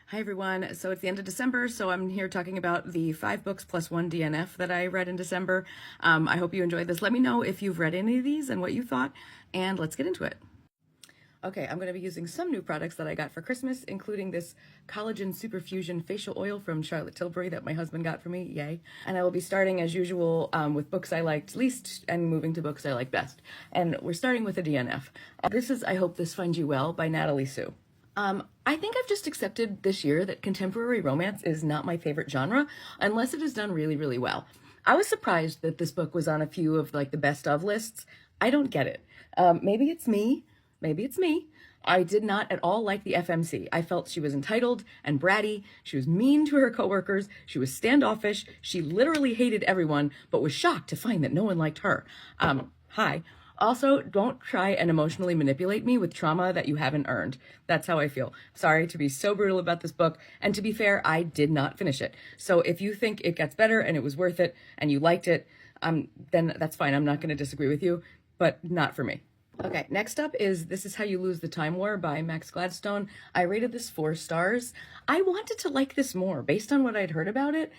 Hi everyone. So it's the end of December, so I'm here talking about the 5 books plus one DNF that I read in December. I hope you enjoyed this. Let me know if you've read any of these and what you thought, and let's get into it. Okay, I'm going to be using some new products that I got for Christmas, including this Collagen Superfusion facial oil from Charlotte Tilbury that my husband got for me, yay. And I will be starting as usual with books I liked least and moving to books I like best. And we're starting with a DNF. This is I Hope This Finds You Well by Natalie Sue. I think I've just accepted this year that contemporary romance is not my favorite genre unless it is done really, really well. I was surprised that this book was on a few of like the best of lists. I don't get it. Maybe it's me. Maybe it's me. I did not at all like the FMC. I felt she was entitled and bratty. She was mean to her coworkers. She was standoffish. She literally hated everyone, but was shocked to find that no one liked her. Hi. Also, don't try and emotionally manipulate me with trauma that you haven't earned. That's how I feel. Sorry to be so brutal about this book. And to be fair, I did not finish it. So if you think it gets better and it was worth it and you liked it, then that's fine. I'm not going to disagree with you, but not for me. Okay, next up is This Is How You Lose the Time War by Max Gladstone. I rated this 4 stars. I wanted to like this more based on what I'd heard about it.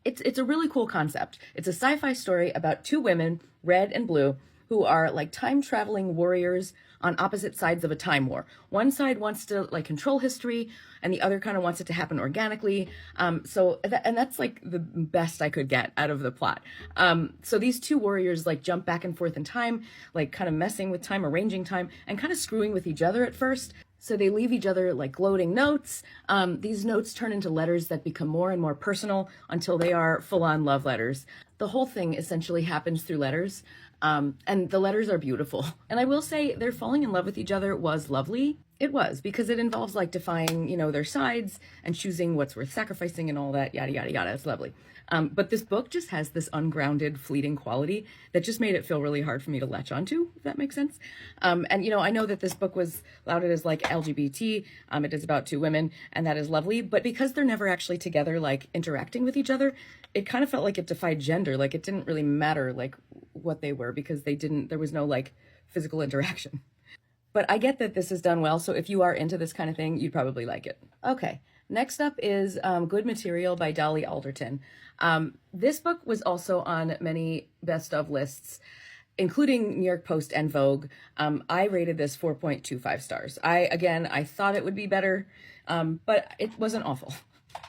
It's a really cool concept. It's a sci-fi story about 2 women, Red and Blue, who are like time-traveling warriors on opposite sides of a time war. One side wants to like control history, and the other kind of wants it to happen organically. And that's like the best I could get out of the plot. So these 2 warriors like jump back and forth in time, like kind of messing with time, arranging time, and kind of screwing with each other at first. So they leave each other like gloating notes. These notes turn into letters that become more and more personal until they are full-on love letters. The whole thing essentially happens through letters. And the letters are beautiful. And I will say their falling in love with each other was lovely. It was, because it involves like defying, their sides and choosing what's worth sacrificing and all that, yada, yada, yada. It's lovely. But this book just has this ungrounded, fleeting quality that just made it feel really hard for me to latch onto, if that makes sense. And, I know that this book was lauded as like LGBT. It is about 2 women, and that is lovely. But because they're never actually together, like interacting with each other, it kind of felt like it defied gender. Like it didn't really matter like what they were, because there was no like physical interaction. But I get that this is done well, so if you are into this kind of thing, you'd probably like it. Okay, next up is Good Material by Dolly Alderton. This book was also on many best of lists, including New York Post and Vogue. I rated this 4.25 stars. I thought it would be better, but it wasn't awful.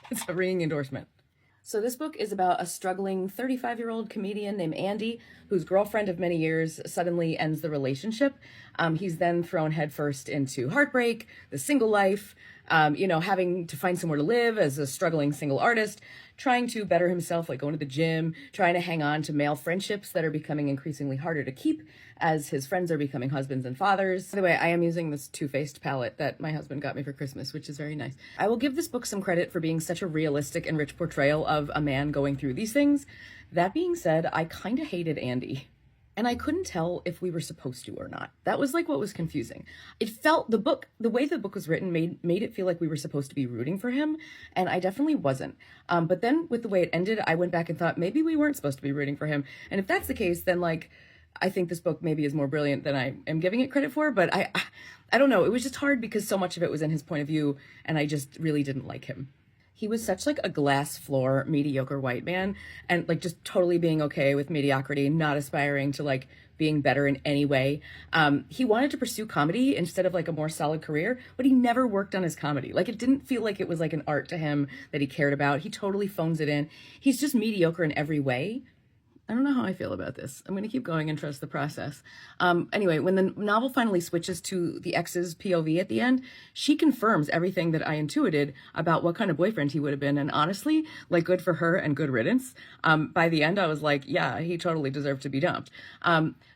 It's a ringing endorsement. So this book is about a struggling 35-year-old comedian named Andy, whose girlfriend of many years suddenly ends the relationship. He's then thrown headfirst into heartbreak, the single life, having to find somewhere to live as a struggling single artist, trying to better himself, like going to the gym, trying to hang on to male friendships that are becoming increasingly harder to keep as his friends are becoming husbands and fathers. By the way, I am using this Too Faced palette that my husband got me for Christmas, which is very nice. I will give this book some credit for being such a realistic and rich portrayal of a man going through these things. That being said, I kind of hated Andy. And I couldn't tell if we were supposed to or not. That was like what was confusing. It felt, the way the book was written made it feel like we were supposed to be rooting for him, and I definitely wasn't. But then with the way it ended, I went back and thought maybe we weren't supposed to be rooting for him. And if that's the case, then like I think this book maybe is more brilliant than I am giving it credit for. But I don't know. It was just hard because so much of it was in his point of view, and I just really didn't like him. He was such like a glass floor, mediocre white man, and like just totally being okay with mediocrity, not aspiring to like being better in any way. He wanted to pursue comedy instead of like a more solid career, but he never worked on his comedy. Like it didn't feel like it was like an art to him that he cared about. He totally phones it in. He's just mediocre in every way. I don't know how I feel about this. I'm going to keep going and trust the process. Anyway, when the novel finally switches to the ex's POV at the end, she confirms everything that I intuited about what kind of boyfriend he would have been. And honestly, like good for her and good riddance. By the end, I was like, yeah, he totally deserved to be dumped.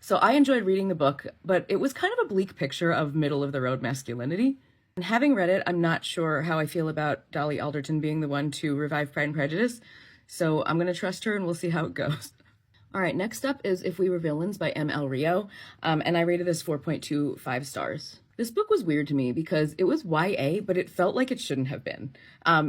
So I enjoyed reading the book, but it was kind of a bleak picture of middle of the road masculinity. And having read it, I'm not sure how I feel about Dolly Alderton being the one to revive Pride and Prejudice. So I'm going to trust her and we'll see how it goes. All right, next up is If We Were Villains by M.L. Rio, and I rated this 4.25 stars. This book was weird to me because it was YA, but it felt like it shouldn't have been.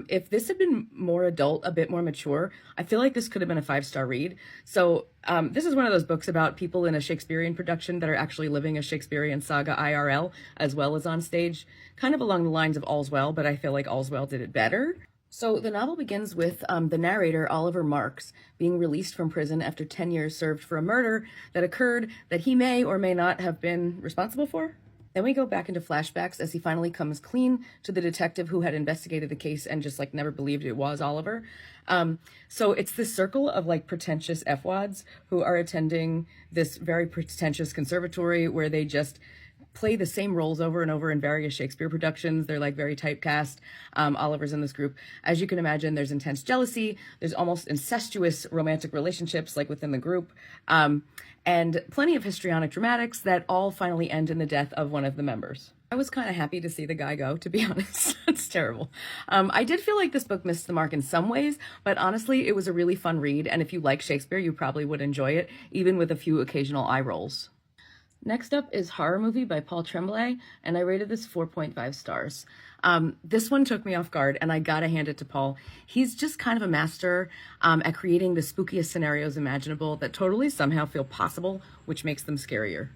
If this had been more adult, a bit more mature, I feel like this could have been a 5-star read. So, this is one of those books about people in a Shakespearean production that are actually living a Shakespearean saga IRL as well as on stage, kind of along the lines of All's Well, but I feel like All's Well did it better. So the novel begins with the narrator, Oliver Marks, being released from prison after 10 years served for a murder that occurred that he may or may not have been responsible for. Then we go back into flashbacks as he finally comes clean to the detective who had investigated the case and just like never believed it was Oliver. So it's this circle of like pretentious F-wads who are attending this very pretentious conservatory where they just play the same roles over and over in various Shakespeare productions. They're like very typecast. Oliver's in this group. As you can imagine, there's intense jealousy. There's almost incestuous romantic relationships like within the group. And plenty of histrionic dramatics that all finally end in the death of one of the members. I was kind of happy to see the guy go, to be honest. It's terrible. I did feel like this book missed the mark in some ways, but honestly, it was a really fun read. And if you like Shakespeare, you probably would enjoy it, even with a few occasional eye rolls. Next up is Horror Movie by Paul Tremblay, and I rated this 4.5 stars. This one took me off guard, and I gotta hand it to Paul. He's just kind of a master at creating the spookiest scenarios imaginable that totally somehow feel possible, which makes them scarier.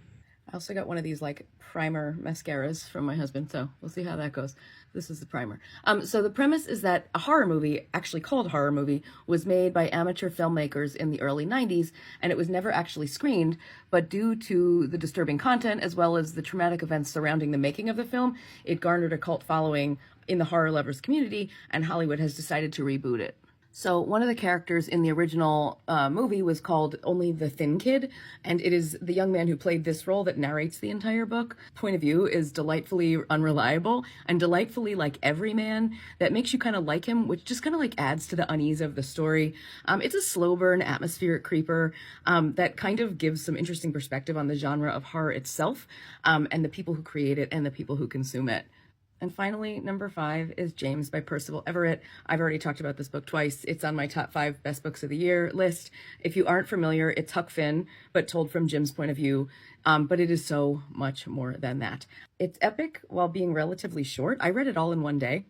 I also got one of these like primer mascaras from my husband, so we'll see how that goes. This is the primer. So the premise is that a horror movie, actually called Horror Movie, was made by amateur filmmakers in the early 90s, and it was never actually screened, but due to the disturbing content as well as the traumatic events surrounding the making of the film, it garnered a cult following in the horror lovers community, and Hollywood has decided to reboot it. So one of the characters in the original movie was called Only the Thin Kid, and it is the young man who played this role that narrates the entire book. Point of view is delightfully unreliable and delightfully like every man that makes you kind of like him, which just kind of like adds to the unease of the story. It's a slow burn atmospheric creeper that kind of gives some interesting perspective on the genre of horror itself and the people who create it and the people who consume it. And finally, number 5 is James by Percival Everett. I've already talked about this book twice. It's on my top 5 best books of the year list. If you aren't familiar, it's Huck Finn, but told from Jim's point of view. But it is so much more than that. It's epic while being relatively short. I read it all in one day.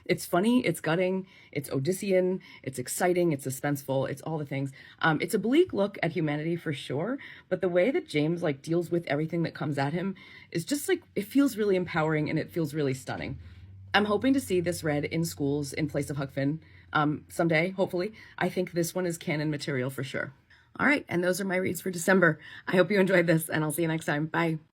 It's funny, it's gutting, it's Odyssean, it's exciting, it's suspenseful, it's all the things. It's a bleak look at humanity for sure, but the way that James like deals with everything that comes at him is just like, it feels really empowering and it feels really stunning. I'm hoping to see this read in schools in place of Huck Finn someday, hopefully. I think this one is canon material for sure. All right, and those are my reads for December. I hope you enjoyed this, and I'll see you next time. Bye.